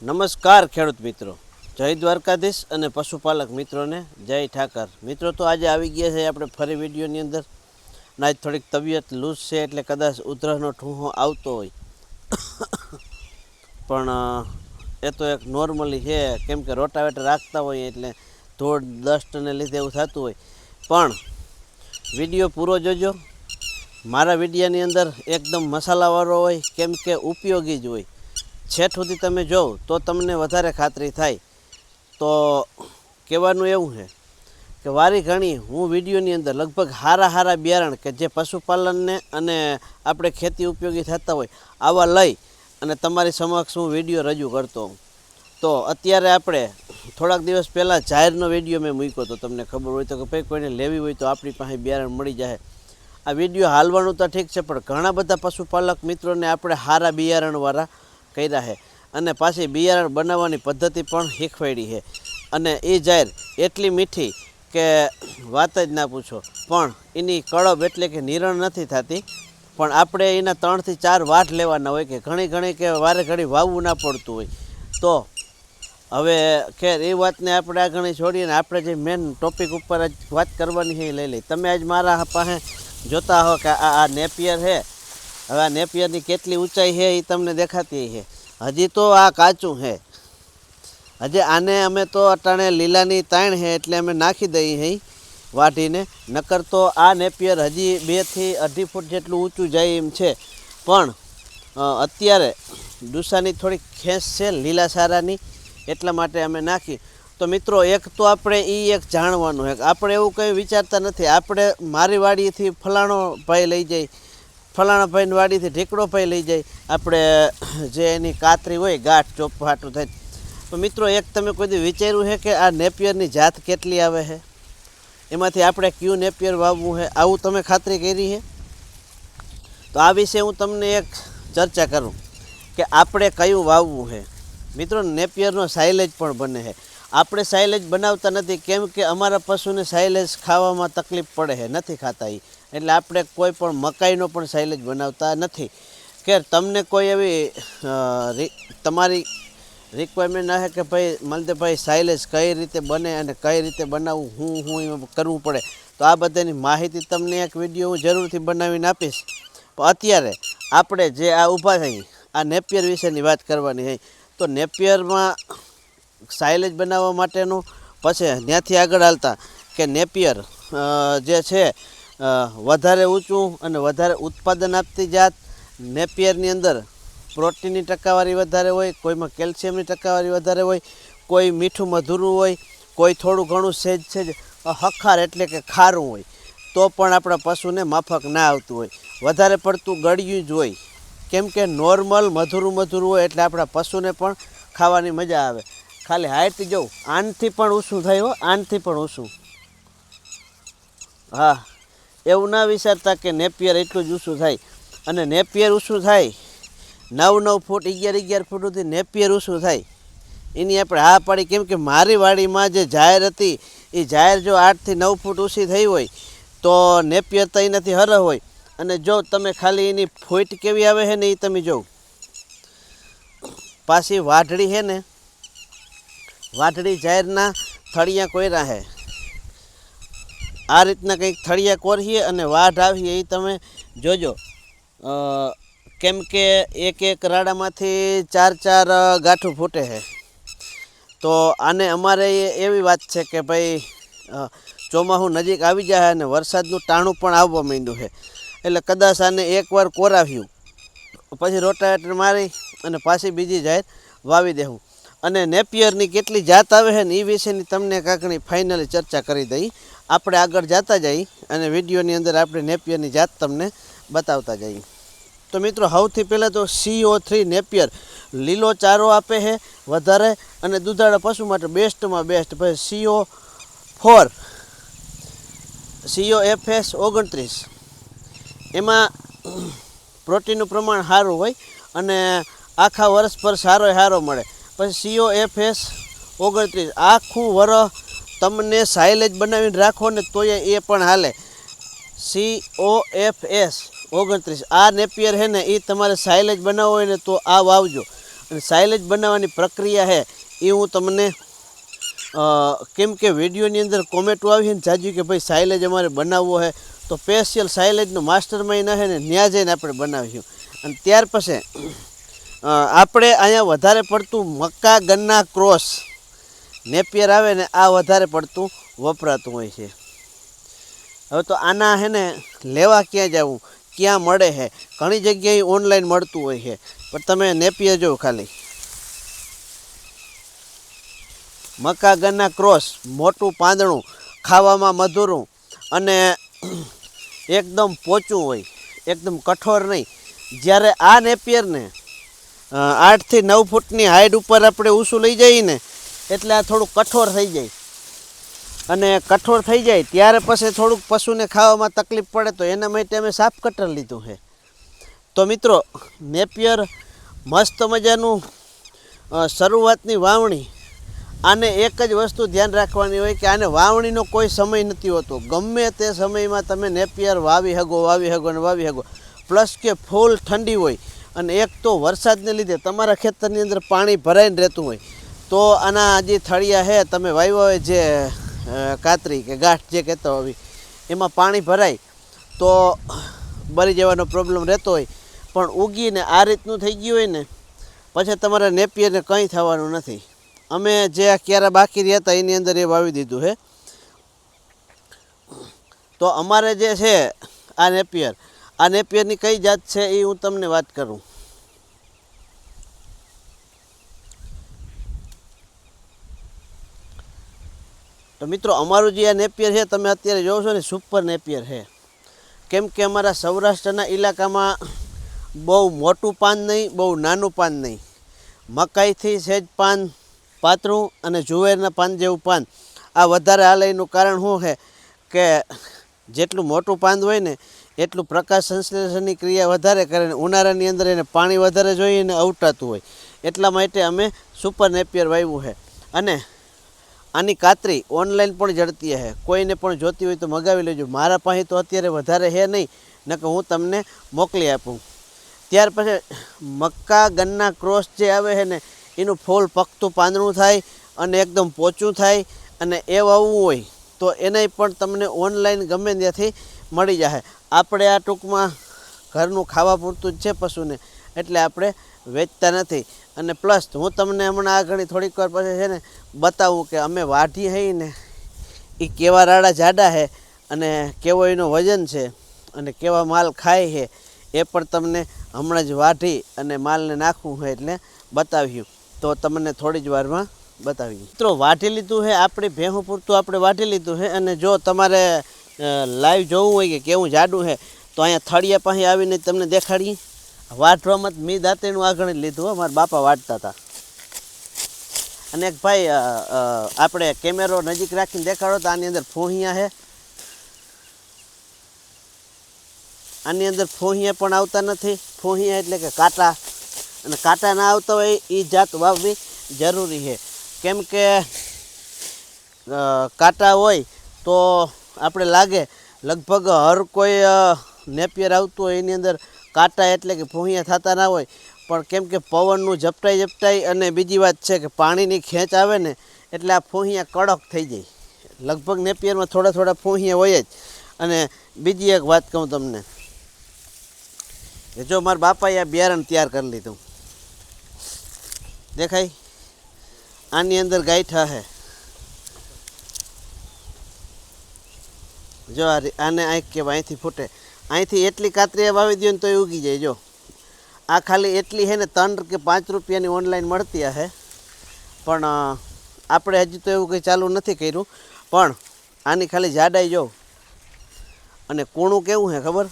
નમસ્કાર ખેડૂત મિત્રો, જય દ્વારકાધીશ અને પશુપાલક મિત્રોને જય ઠાકર. મિત્રો તો આજે આવી ગયા છે આપણે ફરી વિડીયોની અંદર. આજ થોડીક તબિયત લૂઝ છે એટલે કદાચ ઉધરસનો ઠૂંહો આવતો હોય, પણ એ તો એક નોર્મલી છે, કેમ કે રોટાવેટર રાખતા હોય એટલે ધૂળ ડસ્ટને લીધે એવું થતું હોય. પણ વિડીયો પૂરો જોજો. મારા વિડીયોની અંદર એકદમ મસાલાવાળો હોય, કેમ કે ઉપયોગી જ હોય. છેટ સુધી તમે જોવ તો તમને વધારે ખાતરી થાય. તો કહેવાનું એવું છે કે વારી ઘણી હું વિડીયોની અંદર લગભગ હારા બિયારણ કે જે પશુપાલનને અને આપણે ખેતી ઉપયોગી થતા હોય આવા લઈ અને તમારી સમક્ષ હું વિડીયો રજૂ કરતો હોઉં. તો અત્યારે આપણે થોડાક દિવસ પહેલાં જાહેરનો વિડીયો મેં મૂક્યો હતો, તમને ખબર હોય તો કે ભાઈ કોઈને લેવી હોય તો આપણી પાસે બિયારણ મળી જાય. આ વિડીયો હાલવાનું તો ઠીક છે, પણ ઘણા બધા પશુપાલક મિત્રોને આપણે હારા બિયારણવાળા કર્યા છે અને પાછી બિયારણ બનાવવાની પદ્ધતિ પણ શીખવાડી છે. અને એ જાહેર એટલી મીઠી કે વાત જ ના પૂછો, પણ એની કળબ એટલે કે નિરણ નથી થતી. પણ આપણે એના 3 થી 4 વાટ લેવાના હોય કે ઘણી કે વારે ઘડી વાવવું ના પડતું હોય. તો હવે ખેર એ વાતને આપણે આ ઘણી છોડીએ ને આપણે જે મેન ટોપિક ઉપર જ વાત કરવાની છે એ લઈ લઈ. તમે આજ મારા પાસે જોતા હો કે આ નેપિયર છે. હવે આ નેપિયરની કેટલી ઊંચાઈ છે એ તમને દેખાતી છે. હજી તો આ કાચું છે. હજી આને અમે તો અટાણે લીલાની તાણ છે એટલે અમે નાખી દઈએ છીએ વાઢીને. નકર તો આ નેપિયર હજી 2 થી 2.5 ફૂટ જેટલું ઊંચું જાય એમ છે. પણ અત્યારે ડુસાની થોડીક ખેંચ છે લીલા સારાની, એટલા માટે અમે નાખી. તો મિત્રો એક તો આપણે એક જાણવાનું છે, આપણે એવું કંઈ વિચારતા નથી. આપણે મારી વાડીથી ફલાણો ભાઈ લઈ જાય, ફલાણા ભાઈની વાડીથી ઢીકડો ભાઈ લઈ જાય, આપણે જે એની કાતરી હોય ગાંઠ ચોપાટું થાય. તો મિત્રો એક તમે કોઈ દી વિચાર્યું છે કે આ નેપિયરની જાત કેટલી આવે છે, એમાંથી આપણે કયું નેપિયર વાવવું છે, આવું તમે ખાતરી કરી છે? તો આ વિશે હું તમને એક ચર્ચા કરું કે આપણે કયું વાવવું છે. મિત્રો નેપિયરનો સાઇલેજ પણ બને છે. આપણે સાઇલેજ બનાવતા નથી, કેમ કે અમારા પશુને સાઇલેજ ખાવામાં તકલીફ પડે છે, નથી ખાતા એ. એટલે આપણે કોઈ પણ મકાઈનો પણ સાઇલેજ બનાવતા નથી. કે તમને કોઈ એવી તમારી રિક્વાયરમેન્ટ છે કે ભાઈ મલદેભાઈ સાઇલેજ કઈ રીતે બને અને કઈ રીતે બનાવવું, હું એમાં કરવું પડે, તો આ બધાની માહિતી તમને એક વિડીયો હું જરૂરથી બનાવીને આપીશ. પણ અત્યારે આપણે જે આ ઊભા થઈ આ નેપિયર વિશેની વાત કરવાની છે. તો નેપિયરમાં સાઇલેજ બનાવવા માટેનું, પછી ત્યાંથી આગળ હાલતા કે નેપિયર જે છે વધારે ઊંચું અને વધારે ઉત્પાદન આપતી જાત. નેપિયરની અંદર પ્રોટીનની ટકાવારી વધારે હોય, કોઈમાં કેલ્શિયમની ટકાવારી વધારે હોય, કોઈ મીઠું મધુરું હોય, કોઈ થોડું ઘણું સહેજ હખાર એટલે કે ખારું હોય. તો પણ આપણા પશુને માફક ના આવતું હોય. વધારે પડતું ગળ્યું જ હોય, કેમ કે નોર્મલ મધુરું હોય એટલે આપણા પશુને પણ ખાવાની મજા આવે. ખાલી હાઈટ જવું આનથી પણ ઊંચું થાય હો, આનથી પણ ઊંચું. હા, એવું ના વિચારતા કે નેપિયર એટલું જ ઊંચું થાય. અને નેપિયર ઊંચું થાય 9 ફૂટ 11 ફૂટ સુધી નેપિયર ઊંચું થાય, એની આપણે હા પાડી. કેમ કે મારી વાડીમાં જે જાહેર હતી એ જાહેર જો 8 થી 9 ફૂટ ઊંચી થઈ હોય તો નેપિયર તો એનાથી હરહ હોય. અને જો તમે ખાલી એની ફૂટ કેવી આવે છે ને એ તમે જો. પાછી વાઢડી છે ને, વાઢડી જાહેરના થળિયા કોયરા છે. આ રીતના કંઈક થળિયા કોરીએ અને વાઢ આવીએ એ તમે જોજો. કેમ કે એક રાડામાંથી 4 ગાંઠું ફૂટે છે. તો આને અમારે એવી વાત છે કે ભાઈ ચોમાસું નજીક આવી જાય અને વરસાદનું ટાણું પણ આવવા માંડ્યું છે. એટલે કદાચ આને એકવાર કોરાવ્યું પછી રોટાવેટર મારી અને પાછી બીજી જાહેર વાવી દેવું. અને નેપિયરની કેટલી જાત આવે છે ને એ વિશેની તમને કાંકણી ફાઇનલી ચર્ચા કરી દઈ. આપણે આગળ જતા જઈએ અને વિડીયોની અંદર આપણે નેપિયરની જાત તમને બતાવતા જઈએ. તો મિત્રો સૌથી પહેલાં તો CO3 નેપિયર લીલો ચારો આપે છે વધારે અને દૂધાળા પશુ માટે બેસ્ટમાં બેસ્ટ. પછી CO4 COFS 29, એમાં પ્રોટીનનું પ્રમાણ સારું હોય અને આખા વર્ષ પર સારો મળે. પછી COFS 29 આખું વરસ તમને સાઇલેજ બનાવીને રાખો ને તો એ પણ હાલે. COFS 29 આ નેપિયર છે ને એ તમારે સાઇલેજ બનાવવો હોય ને તો આ વાવજો. અને સાઇલેજ બનાવવાની પ્રક્રિયા છે એ હું તમને કેમ કે વિડીયોની અંદર કોમેન્ટો આવી ને જાજુ કે ભાઈ સાઇલેજ અમારે બનાવવો છે તો સ્પેશિયલ સાઇલેજનો માસ્ટર માઇન્ડ છે ને ત્યાં જઈને આપણે બનાવીશું. અને ત્યાર પછી આપણે અહીંયા વધારે પડતું મક્કા ગન્ના ક્રોસ નેપિયર આવે ને આ વધારે પડતું વપરાતું હોય છે. હવે તો આના હે ને લેવા ક્યાં જવું, ક્યાં મળે છે? ઘણી જગ્યાએ ઓનલાઈન મળતું હોય છે, પણ તમે નેપિયર જો ખાલી મક્કા ગન્ના ક્રોસ, મોટું પાંદડું, ખાવામાં મધુરું અને એકદમ પોચું હોય, એકદમ કઠોર નહીં. જ્યારે આ નેપિયરને 8 થી 9 ફૂટની હાઈટ ઉપર આપણે ઊંચું લઈ જઈએ ને એટલે આ થોડુંક કઠોર થઈ જાય. અને કઠોર થઈ જાય ત્યારે પછી થોડુંક પશુને ખાવામાં તકલીફ પડે, તો એના માટે અમે સાપ કટર લીધું છે. તો મિત્રો નેપિયર મસ્ત મજાનું શરૂઆતની વાવણી, આને એક જ વસ્તુ ધ્યાન રાખવાની હોય કે આને વાવણીનો કોઈ સમય નથી હોતો. ગમે તે સમયમાં તમે નેપિયર વાવી શકો. પ્લસ કે ફૂલ ઠંડી હોય અને એક તો વરસાદને લીધે તમારા ખેતરની અંદર પાણી ભરાઈને રહેતું હોય તો આના જે થળિયા છે તમે વાવ્યા હોય જે કાતરી કે ગાંઠ જે કહેતા હોય એમાં પાણી ભરાય તો બળી જવાનો પ્રોબ્લેમ રહેતો હોય. પણ ઉગીને આ રીતનું થઈ ગયું હોય ને પછી તમારા નેપિયરને કંઈ થવાનું નથી. અમે જે આ ક્યારા બાકી રહ્યા હતા એની અંદર એ વાવી દીધું છે. તો અમારે જે છે આ નેપિયરની કઈ જાત છે એ હું તમને વાત કરું. તો મિત્રો અમારું જે આ નેપિયર છે તમે અત્યારે જોવો છો ને સુપર નેપિયર છે. કેમ કે અમારા સૌરાષ્ટ્રના ઇલાકામાં બહુ મોટું પાન નહીં, બહુ નાનું પાન નહીં, મકાઈથી સહેજ પાન પાતળું અને જુવેરના પાન જેવું પાન આ વધારે હાલે. એનું કારણ શું છે કે જેટલું મોટું પાન હોય ને એટલું પ્રકાશ સંશ્લેષણની ક્રિયા વધારે કરે ને ઉનાળાની અંદર એને પાણી વધારે જોઈએ ને અવટાતું હોય. એટલા માટે અમે સુપર નેપિયર વાવ્યું છે. અને આની કાતરી ઓનલાઈન પણ જડતી છે, કોઈને પણ જોતી હોય તો મગાવી લેજો. મારા પાસે તો અત્યારે વધારે છે નહીં, નકર હું તમને મોકલી આપું. ત્યાર પછી મક્કા ગન્ના ક્રોસ જે આવે છે ને એનું ફૂલ પકતું પાંદડું થાય અને એકદમ પોચું થાય અને એ વાવવું હોય તો એને પણ તમને ઓનલાઈન ગમે ત્યાંથી મળી જશે. આપણે આ ટૂંકમાં ઘરનું ખાવા પૂરતું જ છે પશુને, એટલે આપણે વેચતા નથી. અને પ્લસ હું તમને હમણાં આ ઘણી થોડીક વાર પછી છે ને બતાવું કે અમે વાઢી હઈ ને એ કેવા રાડા જાડા છે અને કેવો એનો વજન છે અને કેવા માલ ખાય છે એ પણ તમને હમણાં જ વાઢી અને માલને નાખવું હોય એટલે બતાવ્યું. તો તમને થોડી જ વારમાં બતાવીએ. મિત્રો વાઢી લીધું છે આપણી ભેહું પૂરતું, આપણે વાઢી લીધું છે. અને જો તમારે લાઈવ જોવું હોય કે કેવું જાડું છે તો અહીંયા થળિયા પાસે આવીને તમને દેખાડીએ. વાઢવામાં જ મેં દાંતેનું આગળ લીધું, મારા બાપા વાઢતા હતા. અને એક ભાઈ આપણે કેમેરો નજીક રાખીને દેખાડો તો આની અંદર ફોહિયા છે, આની અંદર ફોહિયા પણ આવતા નથી. ફોહિયા એટલે કે કાંટા, અને કાંટા ના આવતા હોય એ જાત વાવવી જરૂરી છે. કેમ કે કાંટા હોય તો આપણે લાગે લગભગ હર કોઈ નેપિયર આવતું હોય એની અંદર કાંટા એટલે કે ફોહિયા થતા ના હોય. પણ કેમ કે પવનનું ઝપટાઈ અને બીજી વાત છે કે પાણીની ખેંચ આવે ને એટલે આ ફોહિયા કડક થઈ જાય. લગભગ નેપિયરમાં થોડા થોડા ફોહિયા હોય જ. અને બીજી એક વાત કહું તમને કે જો મારા બાપાએ આ બિયારણ તૈયાર કરી લીધું, દેખાય આની અંદર ગાંઠા છે. જો આને આંખ કહેવાય, અહીંથી ફૂટે, અહીંથી એટલી કાતરી વાવી દો ને તો એ ઉગી જાય. જો આ ખાલી એટલી છે ને 3 કે 5 રૂપિયાની ઓનલાઈન મળતી હશે, પણ આપણે હજી તો એવું કંઈ ચાલુ નથી કર્યું. પણ આની ખાલી જાડાઈ જો અને કૂણું કેવું છે ખબર,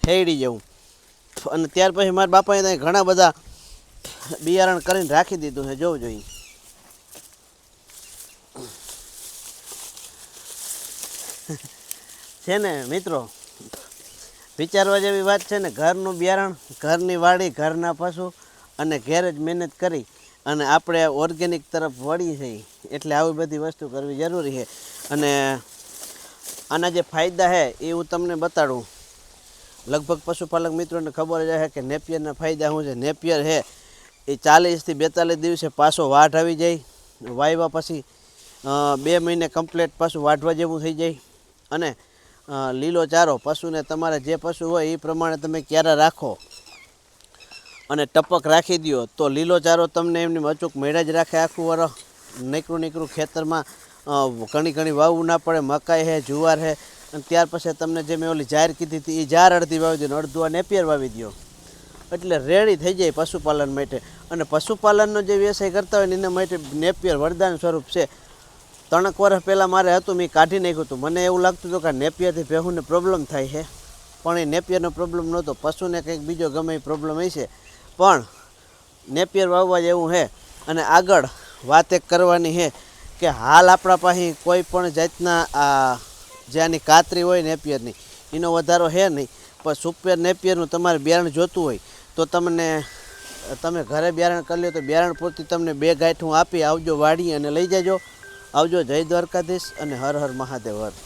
હેડી જવું. અને ત્યાર પછી મારા બાપાએ ત્યાં ઘણા બધા બિયારણ કરીને રાખી દીધું છે, જોવું જોઈએ. છે ને મિત્રો, વિચારવા જેવી વાત છે ને. ઘરનું બિયારણ, ઘરની વાડી, ઘરના પશુ અને ઘેર જ મહેનત કરી અને આપણે ઓર્ગેનિક તરફ વળી છીએ, એટલે આવી બધી વસ્તુ કરવી જરૂરી છે. અને આના જે ફાયદા છે એ હું તમને બતાડું લગભગ પશુપાલક મિત્રોને ખબર જ હશે કે નેપિયરના ફાયદા શું છે. નેપિયર છે એ 40 થી 42 દિવસે પાછો વાઢ આવી જાય. વાવ્યા પછી 2 મહિને કમ્પ્લીટ પાછું વાઢવા જેવું થઈ જાય. અને લીલો ચારો પશુને તમારે જે પશુ હોય એ પ્રમાણે તમે ક્યારે રાખો અને ટપક રાખી દો તો લીલો ચારો તમને એમની અચૂક મેળા જ રાખે આખું વરસ. નીકળું ખેતરમાં ઘણી વાવવું ના પડે. મકાઈ છે, જુવાર છે, અને ત્યાર પછી તમને જે મેં ઓલી જાર કીધી હતી એ જાર અડધી વાવી દો, અડધું આ નેપિયર વાવી દો એટલે રેડી થઈ જાય પશુપાલન માટે. અને પશુપાલનનો જે વ્યવસાય કરતા હોય ને એના માટે નેપિયર વરદાન સ્વરૂપ છે. 3 વર્ષ પહેલાં મારે હતું, મેં કાઢી નાખ્યું હતું. મને એવું લાગતું હતું કે નેપિયરથી ભેહુંને પ્રોબ્લેમ થાય છે, પણ એ નેપિયરનો પ્રોબ્લેમ નહોતો. પશુને કંઈક બીજો ગમે એ પ્રોબ્લેમ હશે, પણ નેપિયર વાવવા જેવું છે. અને આગળ વાત એક કરવાની છે કે હાલ આપણા પાસે કોઈ પણ જાતના જે આની કાતરી હોય નેપિયરની એનો વધારો છે નહીં. પણ સુપર નેપિયરનું તમારે બિયારણ જોતું હોય તો તમે ઘરે બિયારણ કરી લો તો બિયારણ પૂરતી તમને 2 ગાંઠ હું આપી આવજો વાડી અને લઈ જજો. આવજો. જય દ્વારકાધીશ અને હર હર મહાદેવ હર.